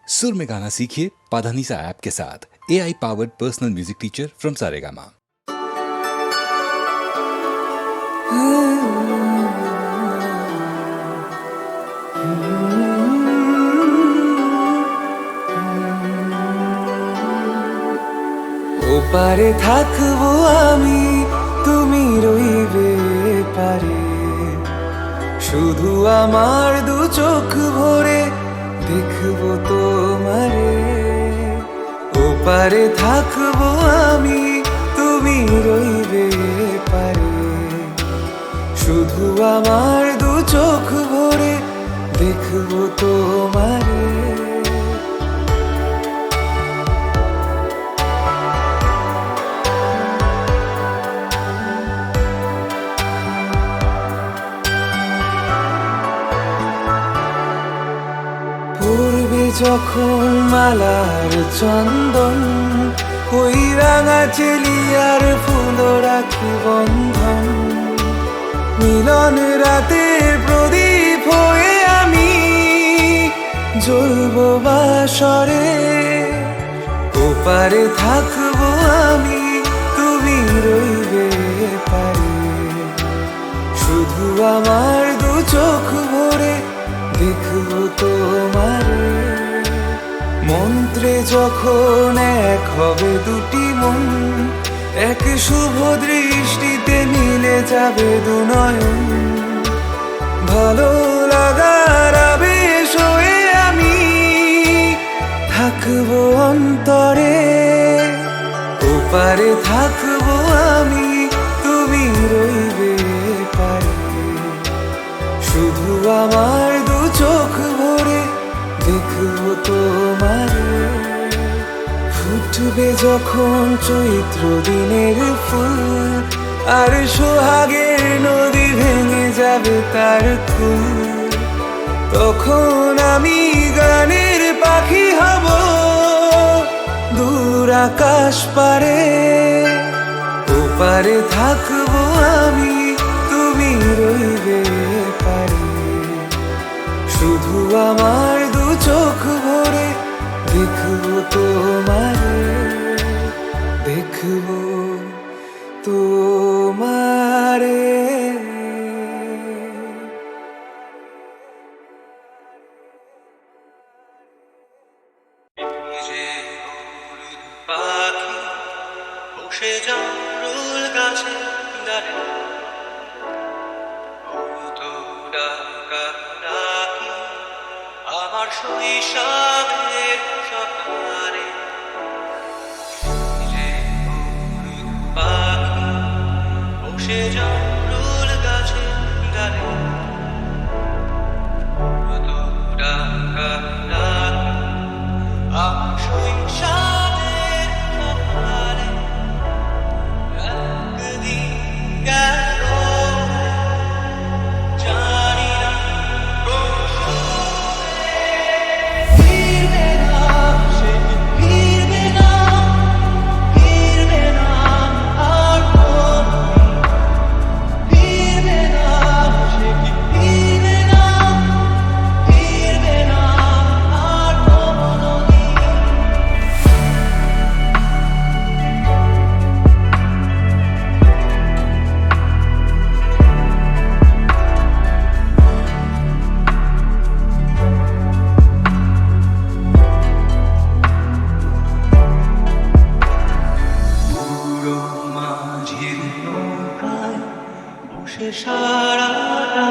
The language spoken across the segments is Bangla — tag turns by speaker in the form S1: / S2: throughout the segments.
S1: सुर में गाना सीखिए पाधानीसा ऐप के साथ। AI powered personal music teacher from Saregama.
S2: ওপারে থাকবো আমি, তুমি রইবে পারে, শুধু আমার দু চোখ ভরে দেখবো তোমারে। ওপারে থাকবো আমি, তুমি রইবে পারে, শুধু আমার দু চোখ ভরে দেখবো তোমারে। পূর্বে যখন মালার চন্দন, ওই রাঙা চেলিয়ার ফুল রাখি বন্ধন, মিলন রাতের প্রদীপ হয়ে আমি জ্বলবো বাসরে। ওপারে থাকবো আমি, তুমি রইবে পারে, শুধু আমার দু চোখ ভরে দেখবো তোমারে। মন্ত্রে যখন এক হবে দুটি মন, এক শুভ দৃষ্টিতে মিলে যাবে দু নয়ন, ভালো লাগার আবেশ হয়ে আমি থাকবো অন্তরে। ওপারে থাকবো আমি, তুমি রইবে পারে, শুধু আমার দু চোখ ভরে দেখবো তোমারে। ফুটবে যখন চৈত্র দিনের ফুল, আর সোহাগের নদী ভেঙে যাবে তার কুল, তখন আমি গানের পাখি হব দূর আকাশ পারে। ওপারে থাকবো আমি, তুমি রইবে পারে, শুধু আমার দু চোখ ভরে দেখবো তোমারে, দেখবো তোমারে।
S3: পাখি বসে জামরুল গাছে দাঁড়ে, আমার শৈশবের সকালে। পাখি বসে জামরুল গাছে দাঁড়ে, আমার শৈশবের সকালে। একদিন গেল জানি না ফিরবে না, সে ফিরবে না, ফিরবে না আর কোনদিন, ফিরবে না, সে ফিরবে না, ফিরবে না আর কোনদিন। পুরো মাঝির নৌকায় বসে সারাটা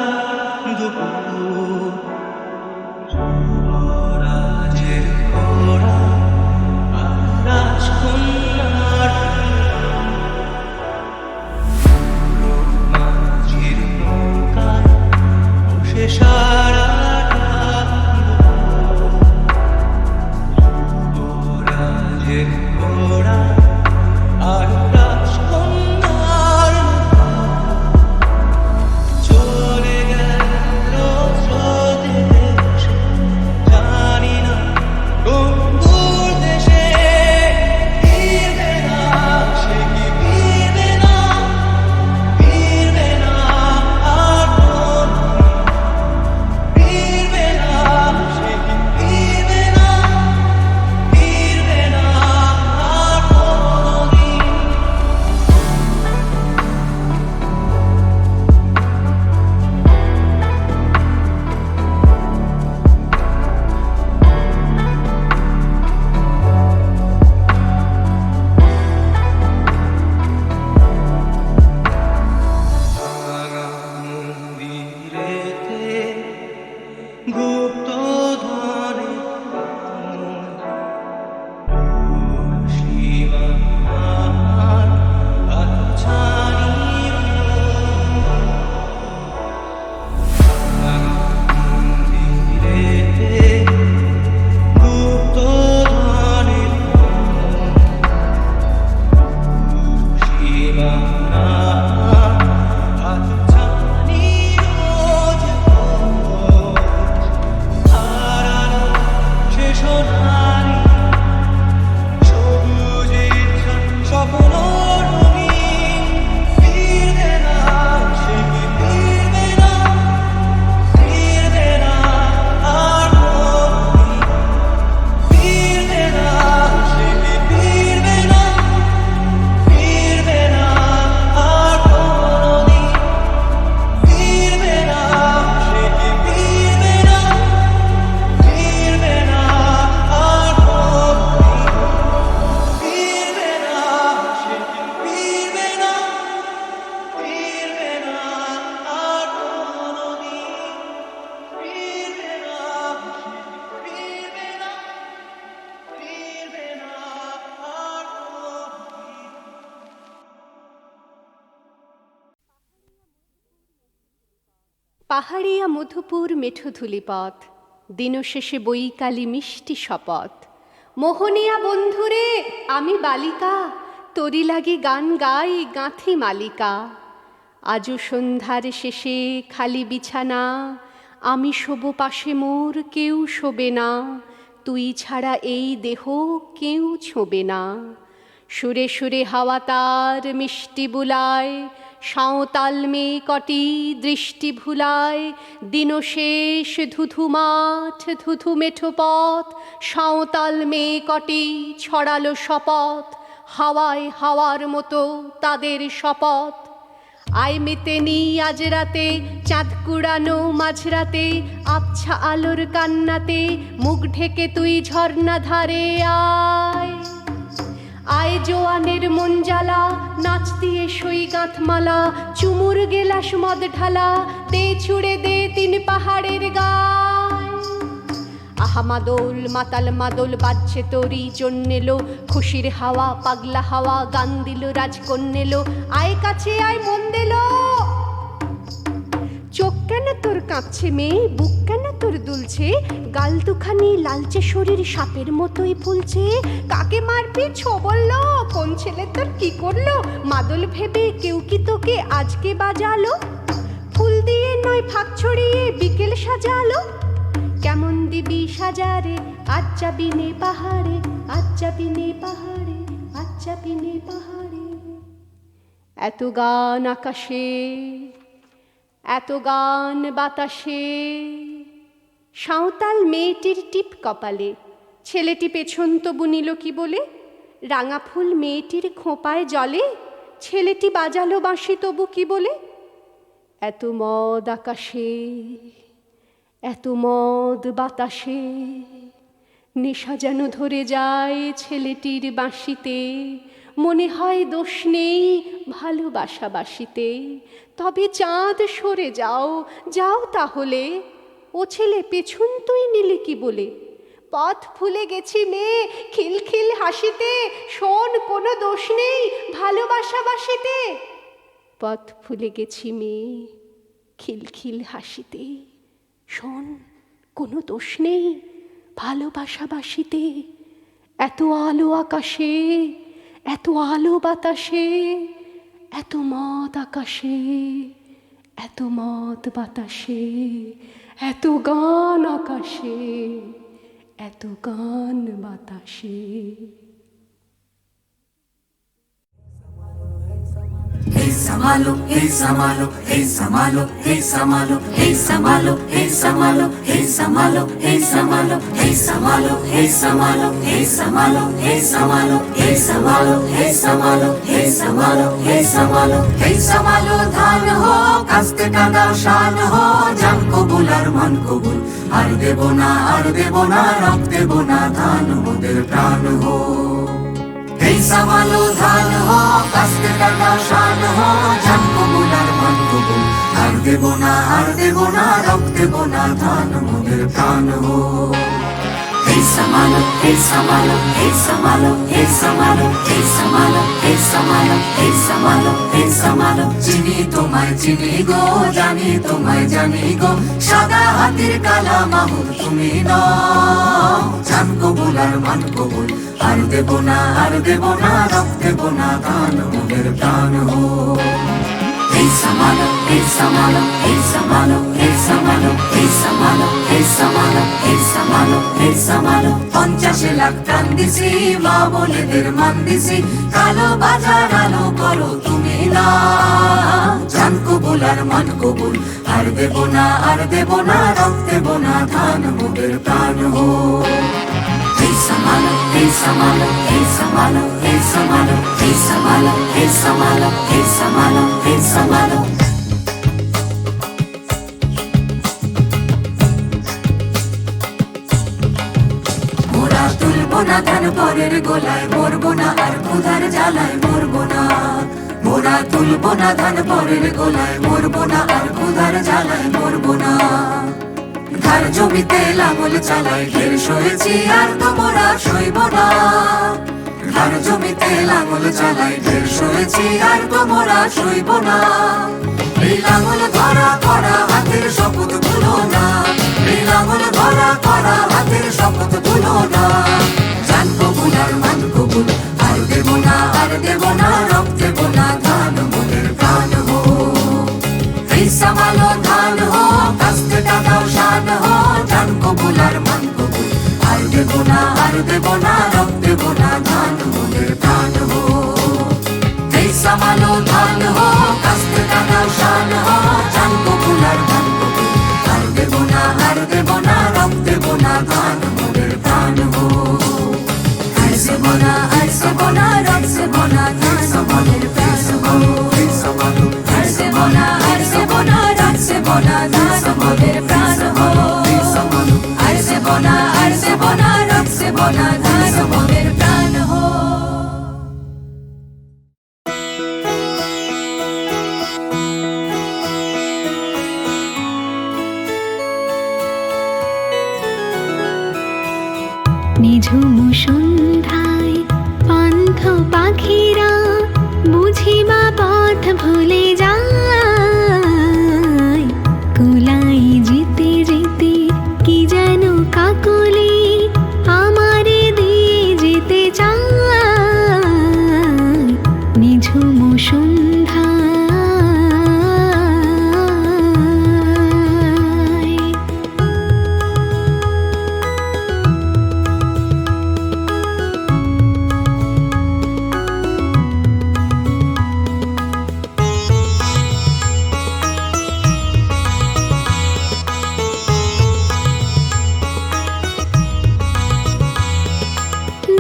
S3: দুপুর, যুবরাজের ঘোড়া আর রাজকন্যার। পুরো মাঝির নৌকায় বসে সারাটা দুপুর, যুবরাজের ঘোড়া আর রাজকন্যার।
S4: পাহাড়িয়া মধুপুর মেঠো ধুলিপথ, দিনশেষে বৈকালি মিষ্টি শপথ। মোহনিয়া বন্ধুরে আমি বালিকা, তরি লাগি গান গাই গাঁথি মালিকা। আজও সন্ধ্যার শেষে খালি বিছানা, আমি শোব পাশে মোর কেউ শোবে না, তুই ছাড়া এই দেহ কেউ ছোবে না। সুরে সুরে হাওয়া তার মিষ্টি বুলায়, সাঁওতাল মেয়ে কটি দৃষ্টি ভুলায়। দিনশেষ ধুধু মাঠ ধুধু মেঠো পথ, সাঁওতাল মেয়ে কটি ছড়ালো শপথ। হাওয়ায় হাওয়ার মতো তাদের শপথ। আয় মেতে নি আজ রাতে চাঁদ কুড়ানো মাঝরাতে, আবছা আলোর কান্নাতে মুখ ঢেকে তুই ঝর্ণা ধারে আয়। আয় জোয়ানের মন জ্বালা, নাচ দিয়ে সই গাঁথমালা, চুমুর গেলাস মদ ঢালা, দে ছুড়ে দে তিন পাহাড়ের গায়। আহা মাদল মাতাল মাদল বাজছে তোরই জন্যেলো, খুশির হাওয়া পাগলা হাওয়া গান দিল রাজকন্যেলো। আয় কাছে আয় মন দিল। চোখ কেন তোর কাঁপছে মেয়ে, বুক কেন তোর দুলছে, গাল দুখানি লালচে শরীর সাপের মতোই ফুলছে। কাকে মারবি ছো বললো, কোন ছেলে তোর কি করলো, মাদল ভেবে কেউ কি তোকে আজকে বাজালো। ফুল দিয়ে নয় ফাঁক ছড়িয়ে বিকেল সাজালো, কেমন দিবি সাজারে আজ যাবি নে পাহাড়ে, আজ যাবি নে পাহাড়ে, আজ যাবি নে পাহাড়ে। এত গান আকাশে, এত গান বাতাসে। সাঁওতাল মেয়েটির টিপ কপালে, ছেলেটি পেছন তবু নিল কি বলে। রাঙা ফুল মেয়েটির খোঁপায় জলে, ছেলেটি বাজালো বাঁশি তবু কি বলে। এত মদ আকাশে, এত মদ বাতাসে, নেশা যেন ধরে যায় ছেলেটির বাঁশিতে। মনে হয় দোষ নেই ভালোবাসা বাসিতে, তবে চাঁদ সরে যাও যাও তাহলে। ও ছেলে পেছন তুই নিলে কি বলে। পথ ভুলে গেছি মেয়ে খিলখিল হাসিতে, শোন কোনো দোষ নেই ভালোবাসা বাসিতে। পথ ভুলে গেছি মেয়ে খিলখিল হাসিতে, শোন কোনো দোষ নেই ভালোবাসা বাসিতে। এত আলো আকাশে, এত আলো বাতাসে, এত মদ আকাশে, এত মদ বাতাসে, এত গান আকাশে, এত গান বাতাসে।
S5: Hey Samalo, hey Samalo, hey Samalo, hey Samalo, hey Samalo, hey Samalo, hey Samalo, hey Samalo, hey Samalo, hey Samalo, hey Samalo, hey Samalo, hey Samalo, hey Samalo, hey Samalo, hey Samalo, hey Samalo ধান হো কাস্তে কাদা শান হো, জান কবুল আর মন কবুল, আর দেব না রক দেব না, ধান মোদের প্রাণ হো। এই সামালো ধান হো কাস্তে কাদা শান হো, জান কবুল আর মন কবুল, আর দেব না রক দেব না, ধান মোদের প্রাণ হো। এই সামালো, এই সামালো, এই সামালো, এই সামালো, এই সামালো, এই সামালো, এই সামালো, এই সামালো। চিনি তোমায় চিনি গো, জানি তোমায় জানি গো, সাদা হাতির কালা মাহুর তুমি নও। জান কবুল আর মান কবুল, আর দেব না রক দেব না, ধান মোদের প্রাণ হো। এই সামালো, এই সামালো, এই সামালো, এই সামালো, এই সামালো, এই সামালো, এই সামালো, এই সামালো। 50 লাখ টান দিছি, মা বলেদের মান দিছি, কালো বাজার আলো করো তুমি না। জান কবুল আর মান কবুল, আর দেব না রক দেব না, ধান মোদের প্রাণ হো। এই সামালো, এই সামালো, এই সামালো, এই সামালো, এই সামালো, এই সামালো, এই সামালো, এই সামালো। মোরা তুলবো না ধান পরের গোলায়, মরবো না আর ক্ষুধার জ্বালায় মরবো না। মোরা তুলবো না ধান পরের গোলায়, মরবো না আর ক্ষুধার জ্বালায় মরবো না। ধার জমিতে লাঙল চালাই, ঢের সয়েছি আর তো মোরা সইব না। ধার জমিতে লাঙল চালাই, ঢের সয়েছি আর তো মোরা সইব না। এই লাঙল ধরা করা হাতের শপথ ভুলো না, এই লাঙল ধরা করা হাতের শপথ ভুলো না। জান কবুল আর মান কবুল, আর দেব না, আর দেব না, রব দেব না, ধান মোদের প্রাণ হো। এই সামালো ধান হো, কাস্তে টাকাও শান হো, জান কবুল আর মান কবুল, আর দেব না, আর দেব না, রব দেব না, ধান মোদের প্রাণ হো। এই সামালো ধান হো, কাস্তে টাকাও শান হো, জান কবুল আর মান কবুল, আর দেব না, আর দেব না, রব দেব না, ধান মোদের প্রাণ হো। আইসে বোনা, আইসে বোনা, রবসে বোনা, ধান মোদের প্রাণ হো। আইসে বোনা, আইসে বোনা, রবসে বোনা, ধান মোদের প্রাণ হো। আইসে বোনা, আইসে বোনা, রবসে বোনা, ধান মোদের প্রাণ হো।
S6: নিঝুম সন্ধ্যায় পান্থ পাখিরা বুঝিবা পথ ভুলে যায়, কুলাই যেতে যেতে কি যেন কাকলি আমারে দিয়ে যেতে চায়। নিঝুম সন্ধ্যায়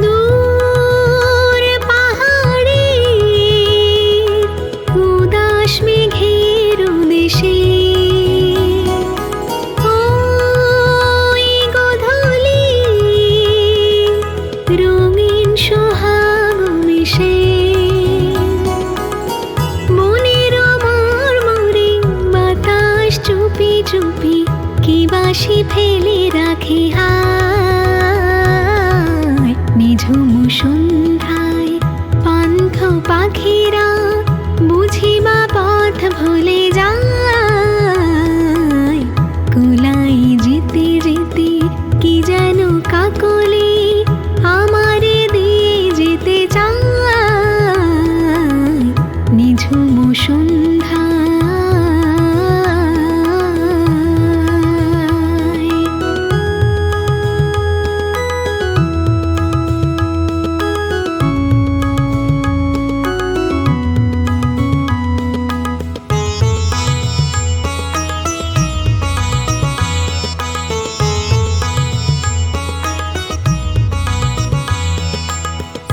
S6: দূর পাহাড়ে উদাস মেঘের দেশে ওই গোধূলি রঙিন সোহাগ মিশে মনের মর্মরে বাতাস চুপি চুপি কি বাসি ফেলে রাখে হায়। নিঝুম সন্ধ্যায় পান্থ পাখিরা বুঝিবা পথ ভুলে যায়, কুলাই যেতে যেতে কি যেন কাকলি আমারে দিয়ে যেতে চায়। নিঝুম সন্ধ্যায়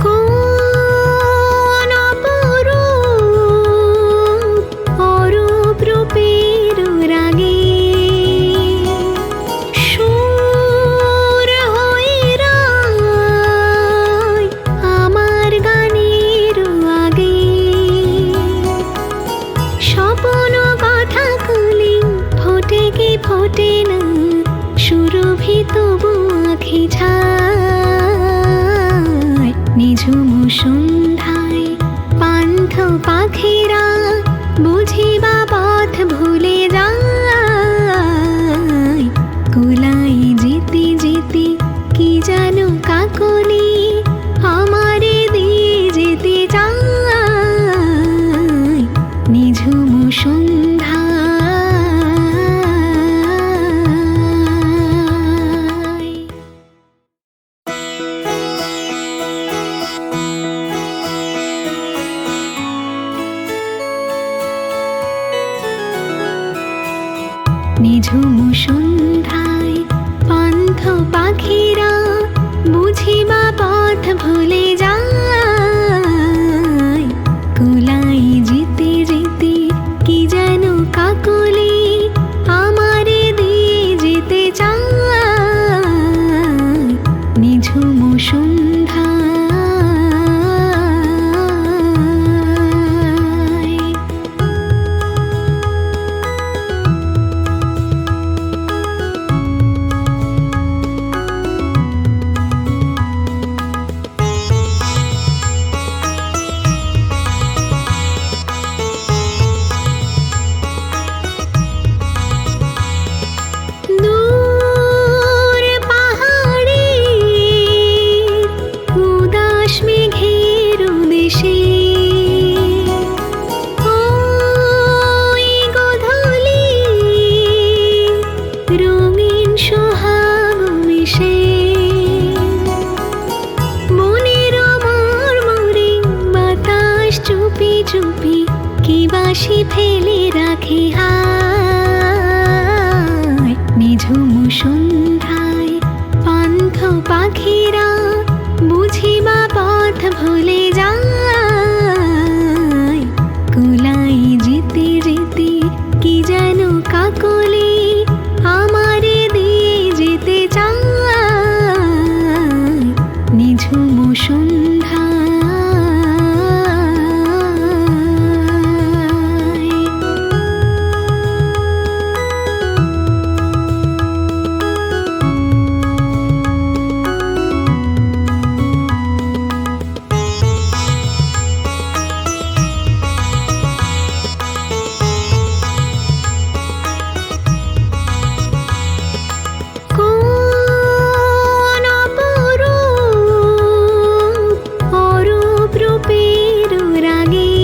S6: কোন অরূপ রূপের রাগে সুর হয়ে রায় আমার গানের আগে। স্বপ্ন কথা কলি ফোটে কি ফোটে না, সুরভি তবু আঁখি ছায়। নিঝুম সন্ধ্যায় পান্থ পাখিরা বুঝিবা পথ ভুলে যায়, কুলাই যেতে যেতে কি যেন কাকলি আমারে দিয়ে যেতে চায়। নিঝুম সন্ধ্যায় নিঝুম সন্ধ্যায় পান্থ পাখিরা বুঝিবা পথ ভুলে যায়, কুলাই যেতে যেতে কি যেন কাকলি আমারে দিয়ে যেতে চায়। নিঝুম সন্ধ্যায় হাসি ফেলে রাখে হায় নিঝুম সন্ধ্যায় পান্থ পাখিরা বুঝিবা পথ ভুলে যায় কুলাই যেতে যেতে কি যেন কাকলি আমারে দিয়ে যেতে চায় নিঝুম সন্ধ্যায়। কোন অরূপ রূপের রাগে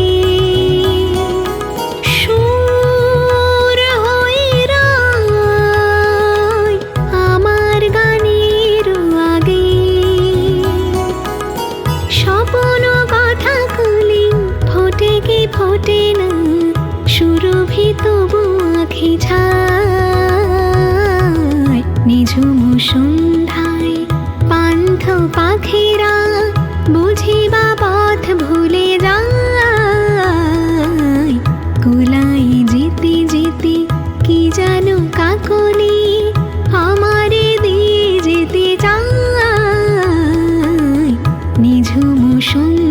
S6: সুর হয়ে রায় আমার গানের আগে স্বপ্ন কথা কলি ফোটে কি ফোটে না সুরভি তবু আঁখি ছায় নিঝুম সন্ধ্যায় পান্থ পাখিরা বুঝিবা পথ ভুলে যায় কুলাই যেতে যেতে কি যেন কাকলি আমারে দিয়ে যেতে চায় নিঝুম সন্ধ্যায়।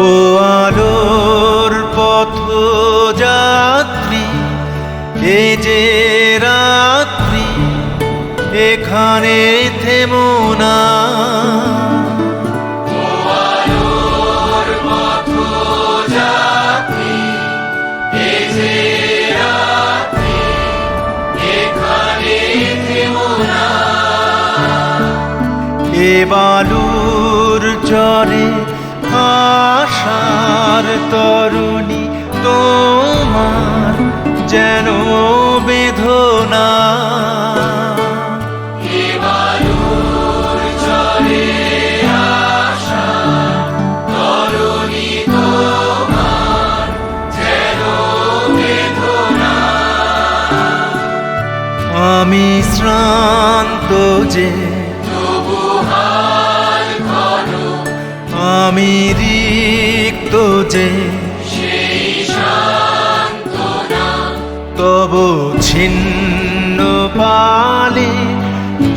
S3: ও আলোর পথযাত্রী, এ যে রাত্রি এখানে থেমো না। এ বালুর চরে আশার তরুণী তোমার যেন বেদনা। আমি শ্রান্ত যে আমি রিক্ত যে তব ছিন্ন পালে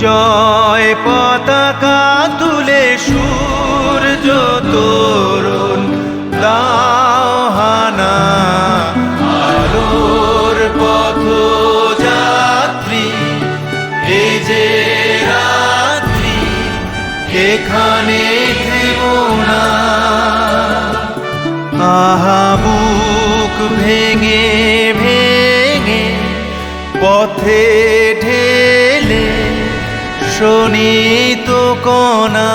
S3: জয় পতাকা তুলে সূর্য তোরণ দাও হানা। আলোর পথযাত্রী, এ যে রাত্রি এখানে থেমো না। আহা বুক ভেঙে ভেঙে পথে ঢেলে শোনিত কণা।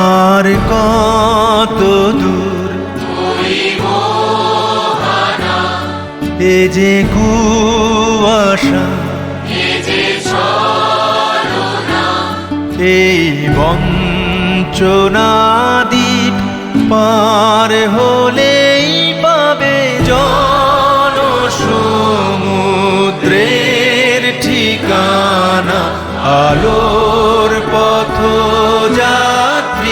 S3: আর কত দূর এ যে কুয়াশা, এই বঞ্চনা দ্বীপ পার হলেই পাবে জন সমুদ্রের ঠিকানা। আলোর পথযাত্রী,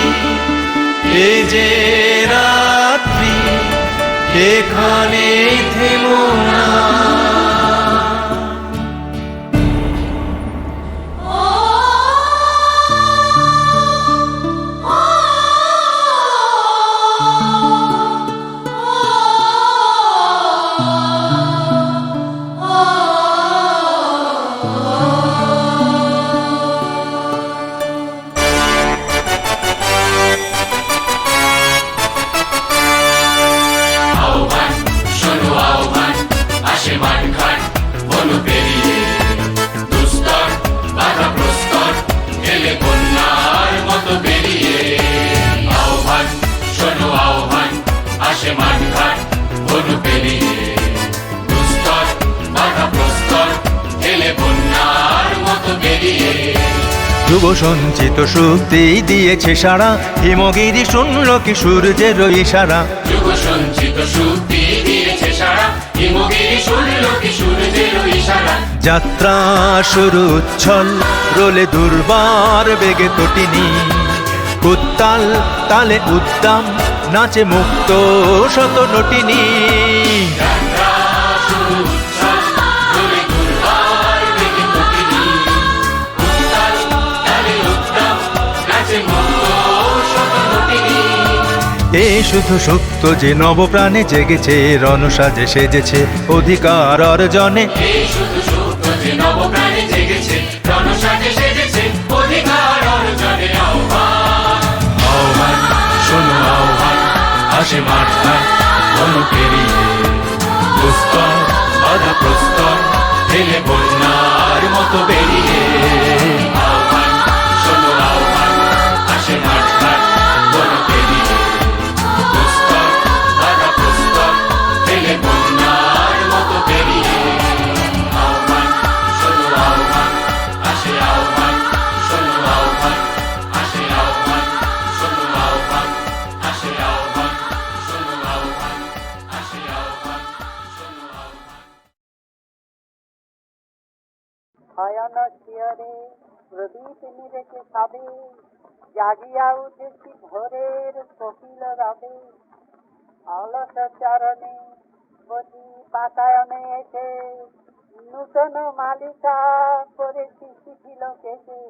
S3: শুভ সঞ্চিত শক্তি দিয়েছে সারা, হিমগিরি শুনল কি সূর্যের ইশারা।
S7: যুগ সঞ্চিত শক্তি দিয়েছে সারা, হিমগিরি শুনল কি সূর্যের ইশারা।
S3: যাত্রা শুরু উচ্ছল, রোলে দুর্বার বেগে তটিনী, উত্তাল তালে উদ্দাম নাচে মুক্ত শত নটিনী।
S7: যাত্রা শুরু উচ্ছল, রোলে দুর্বার বেগে তটিনী, উত্তাল তালে উদ্দাম নাচে মুক্ত শত নটিনী।
S3: এ শুধু সত্য যে নবপ্রাণে জেগেছে, রণসাজে সেজেছে অধিকার অর্জনে।
S7: এই শুধু সত্য যে নবপ্রাণে জেগেছে, রণসাজে সেজেছে অধিকার অর্জনে। আহ্বান আহ্বান শোনো আহ্বান, আসে মাঠঘাট বন পেরিয়ে, প্রস্তর বাধা প্রস্তর ঠেলে বন্যার মতো বেরিয়ে। আহ্বান শোনো আহ্বান, আসে মাঠঘাট বন পেরিয়ে, প্রস্তর বাধা প্রস্তর ঠেলে বন্যার মতো বেরিয়ে। আহ্বান শোনো আহ্বান, আসে আহ্বান শোনো আহ্বান, আসে আহ্বান শোনো আহ্বান, আসে আহ্বান শোনো আহ্বান, আসে আহ্বান শোনো আহ্বান।
S8: শয়ন শিয়রে প্রদীপ নিরেখে সবে, জাগিয়া উঠেছি ভোরের কোকিল রবে। অলস চরণে বসি বাতায়নে এসে, নূতন মালিকা করেছি শিথিল কেশে।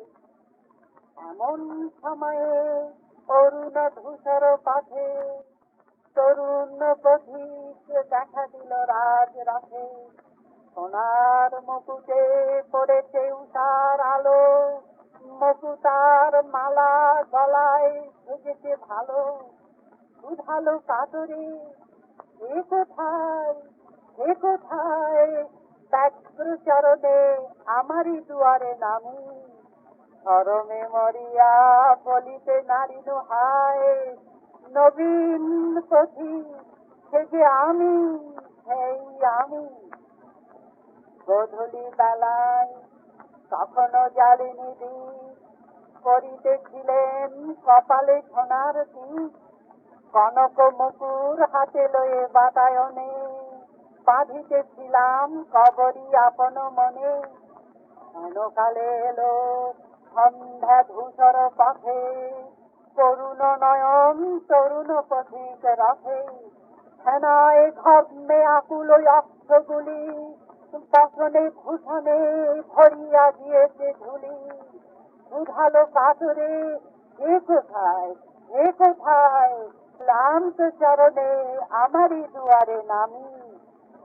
S8: এমন সময়ে অরুণ ধূসর পথে, তরুণ পথিক দেখা দিল রাজ রথে। সোনার মুকুটে পড়েছে উষার আলো, মুকুতার মালা গলায় ভেজেছে ভালো। উধালো কাতরে এ কোথায়, এ কোথায়, ব্যগ্র চরণে আমারই দুয়ারে নামি। ধরমে মরিয়া বলিতে নারী হায়, নবীন পথিক সে যে আমি, সেই আমি। গোধূলি বেলায় কখনো জ্বালিনি দীপ, করিতেছিলেন কপালে সোনার টিপ। কনক মুকুর হাতে লয়ে বাতায়নে, বাঁধিতেছিলাম কবরী আপন মনে। হেনকালে এলো সন্ধ্যা ধূসর পথে, করুণ নয়ন তরুণ পথিক রথে। হেনায় ঘর্মে আকুল অক্ষগুলি, বসনে ভূষণে ভরিয়া দিয়েছে ধুলি। উধালো কাতরে এ কোথায়, এ কোথায়, ক্লান্ত চরণে আমারই দুয়ারে নামি।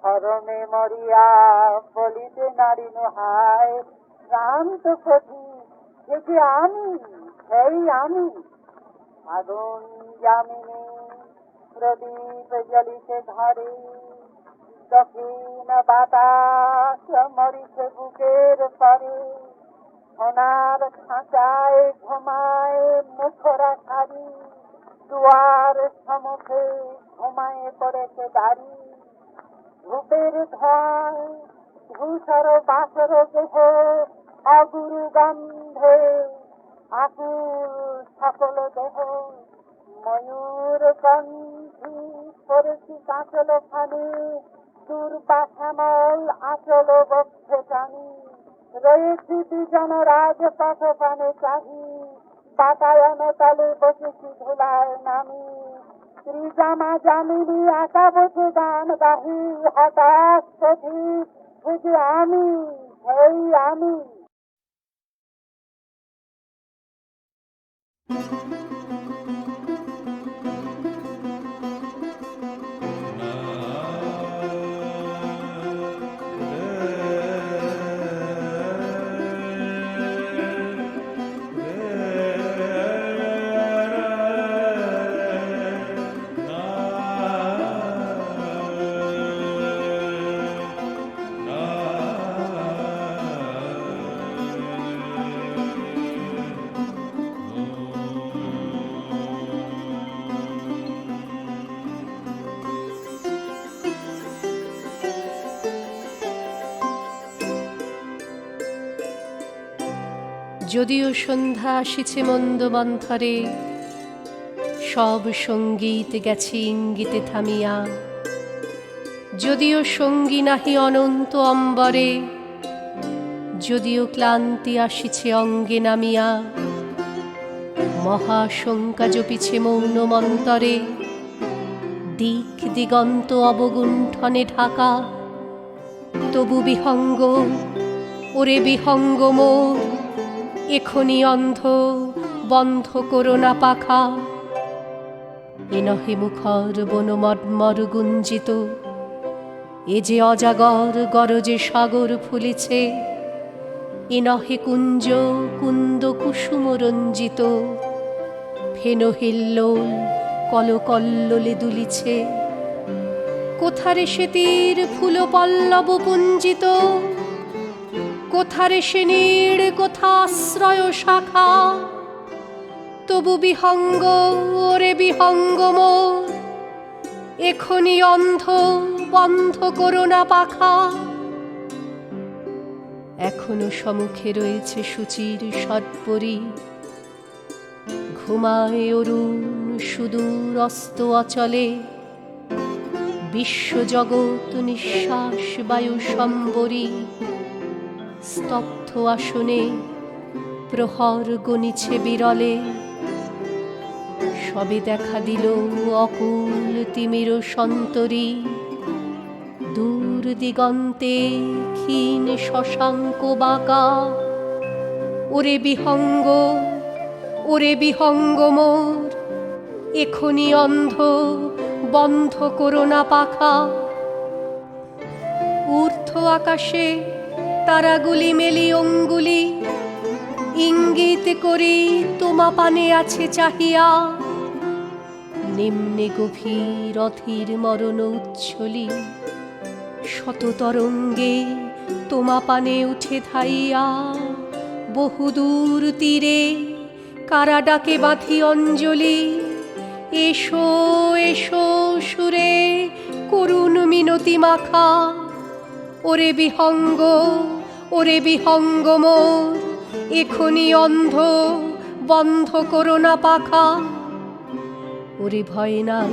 S8: ধরমে মরিয়া বলিতে নারী হায়, ক্লান্ত পথিক সে যে আমি, সেই আমি। আগুন যামিনী প্রদীপ জ্বলিতে ঘরে, দক্ষিণ বাতাস মরিছে বুকের পরে। সোনার খাঁচায় ঘুমায় মুখরা শাড়ি, দুয়ার সম্মুখে ঘুমায় পড়েছে দাড়ি। ধূপের ধোঁয়ায় ধূসর বাসর দেহ, অগুরু গন্ধে আকুল সকল দেহ। ময়ূর কণ্ঠী করেছি কাঁচল খানি, দুর্বা শ্যামল আচল বক্ষে টানি। রয়েছি দুজন রাজপথ পানে চাহি, বাতায়ন তলে বসেছি ধুলায় নামি। শ্রীজামা জামিনী একা বসে গান গাহি, হতাশ পথিক সে যে আমি, সেই আমি।
S4: যদিও সন্ধ্যা আসিছে মন্দ মন্থরে, সব সঙ্গীত গেছে ইঙ্গিতে থামিয়া। যদিও সঙ্গী নাহি অনন্ত অম্বরে, যদিও ক্লান্তি আসিছে অঙ্গে নামিয়া। মহাশঙ্কা জপিছে মৌন মন্তরে, দিক দিগন্ত অবগুণ্ঠনে ঢাকা। তবু বিহঙ্গ, ওরে বিহঙ্গ মোর, এখনি অন্ধ, বন্ধ করো না পাখা। এ নহে মুখর বনমর্মর গুঞ্জিত, এ যে অজাগর গরজে সাগর ফুলিছে। এ নহে কুঞ্জ কুন্দ কুসুম রঞ্জিত, ফেন হিল্লোল কলকল্লোলে দুলিছে। কোথারে সে তীর ফুল পল্লব পুঞ্জিত, কোথারে সে নীড়, কোথা আশ্রয় শাখা। তবু বিহঙ্গ, ওরে বিহঙ্গ মোর, এখনি অন্ধ, বন্ধ করো না পাখা। এখনো সম্মুখে রয়েছে সুচির সৎপরি, ঘুমায় অরুণ সুদূর অস্ত অচলে। বিশ্বজগৎ নিঃশ্বাস বায়ু সম্বরী, স্তব্ধ আসনে প্রহর গণিছে বিরলে। সবে দেখা দিল অকুল তিমির সন্তরী, দূর দিগন্তে ক্ষীণ শশাঙ্ক বাঁকা। ওরে বিহঙ্গ, ওরে বিহঙ্গ মোর, এখনি অন্ধ, বন্ধ করো না পাখা। ঊর্ধ্ব আকাশে তারাগুলি মেলি অঙ্গুলি, ইঙ্গিত করি তোমা পানে আছে চাহিয়া। নিম্নে গভীর অধীর মরণ উচ্ছলি, শত তরঙ্গে তোমা পানে উঠে ধাইয়া। বহুদূর তীরে কারা ডাকে বাঁধি অঞ্জলি, এসো এসো সুরে করুণ মিনতি মাখা। ওরে বিহঙ্গ, ওরে বিহঙ্গ মোর, এখনি অন্ধ, বন্ধ করো না পাখা। ওরে ভয় নাই,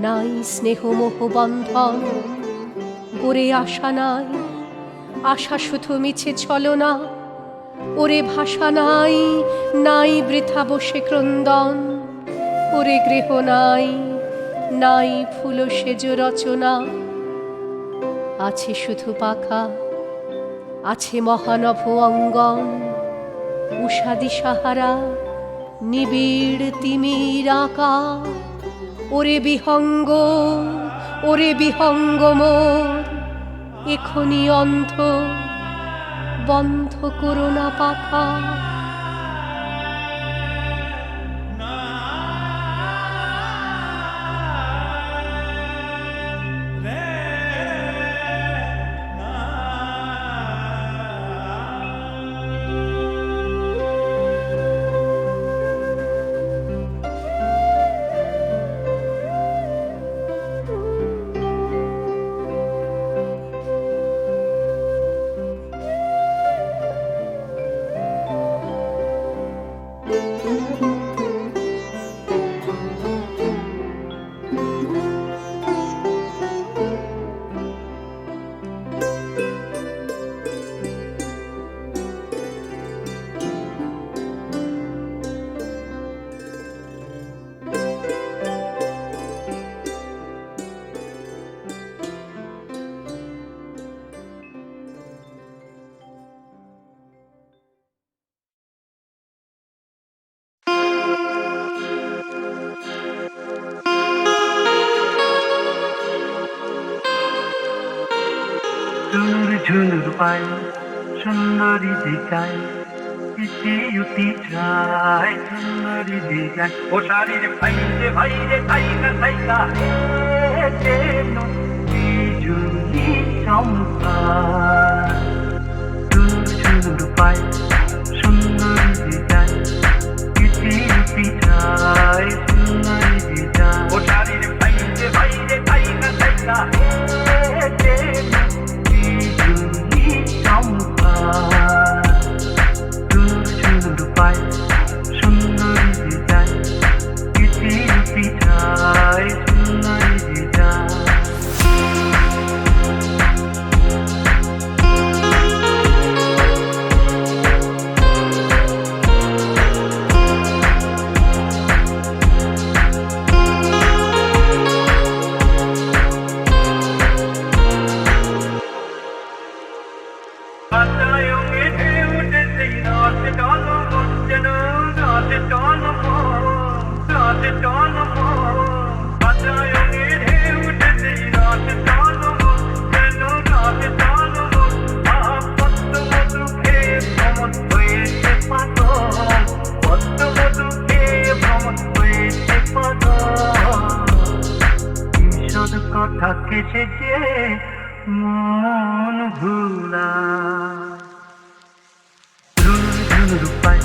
S4: নাই স্নেহ মোহ বন্ধন, ওরে আশা নাই, আশা শুধু মিছে ছলনা। ওরে ভাষা নাই, নাই বৃথা বসে ক্রন্দন। ওরে গৃহ নাই, নাই ফুল সেজ রচনা। আছে শুধু পাখা, আছে মহানভ অঙ্গন। উষাদি সাহারা নিবিড় তিমির আঁকা। ওরে বিহঙ্গ, ওরে বিহঙ্গ মোর, এখনি অন্ধ, বন্ধ করো না পাখা।
S9: ঝুনুর পায় সুন্দরী দিকায়, ইতি উতি যায় সুন্দরী দিকায়। ও শাড়ির ভাইরে ভাইরে থাইকা থাইকা যেন বিজুলি চমকা। ঝুনুর পায় সুন্দরী দিকায়, ইতি উতি যায় সুন্দরী দিকায়। ও শাড়ির ভাইরে ভাইরে থাইকা থাইকা যেন বিজুলি চমকা। বাতায়নে ঢেউ উঠেছে রাতে টলমল যেন রাতে টলমল রাতে টলমল বাতায়নে ঢেউ উঠেছে রাতে টলমল যেন রাতে টলমল পদ্ম মধু খেয়ে ভ্রমণ হয়েছে পাগল পদ্ম মধু খেয়ে ভ্রমণ হয়েছে পাগল ঈষদ কথা কেছেছে মন ভুলা ঝুনুর পায়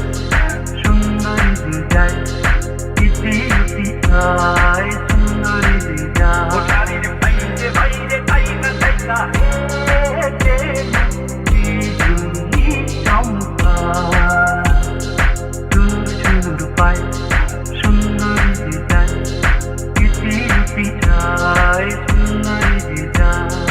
S9: সুন্দরী যায় ইতি ইতি আয় সুন্দরী যায় শাড়ির বাইরে বাইরে তাইকা তাইকা চম্পা ঝুনুর পায় সুন্দরী যায় ইতি ইতি আয় সুন্দরী যায়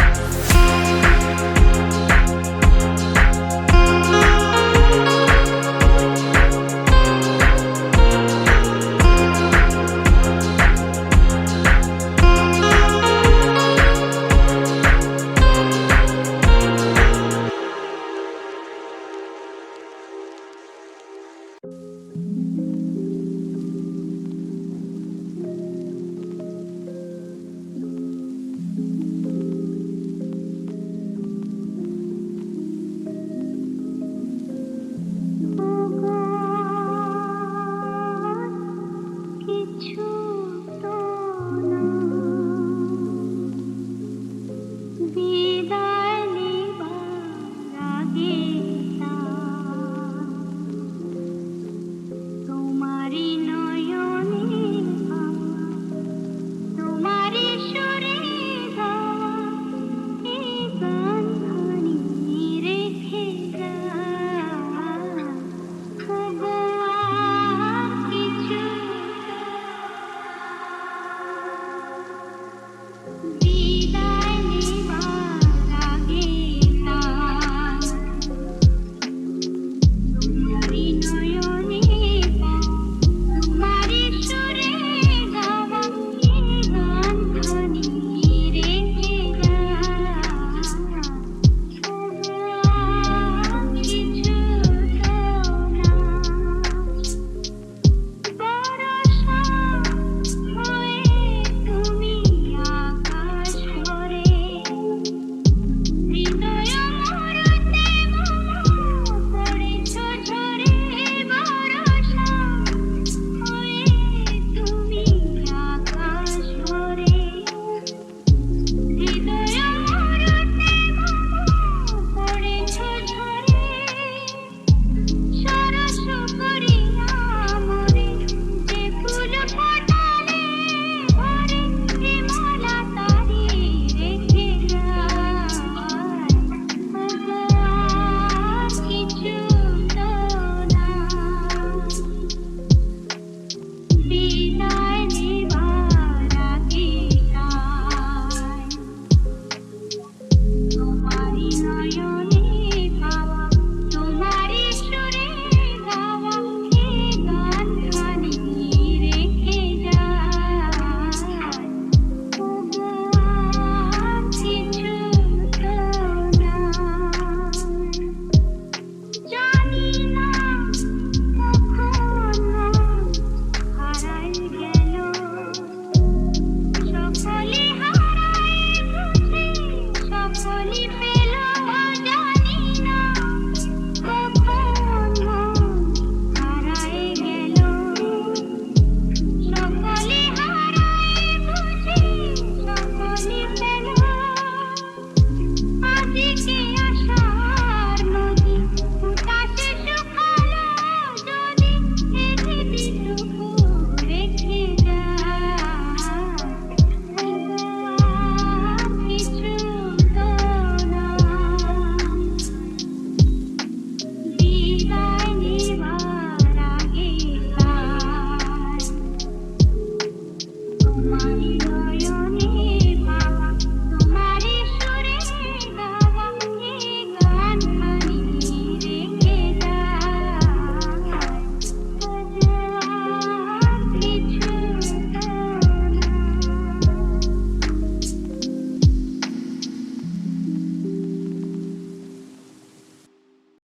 S6: তোমারি নয়নে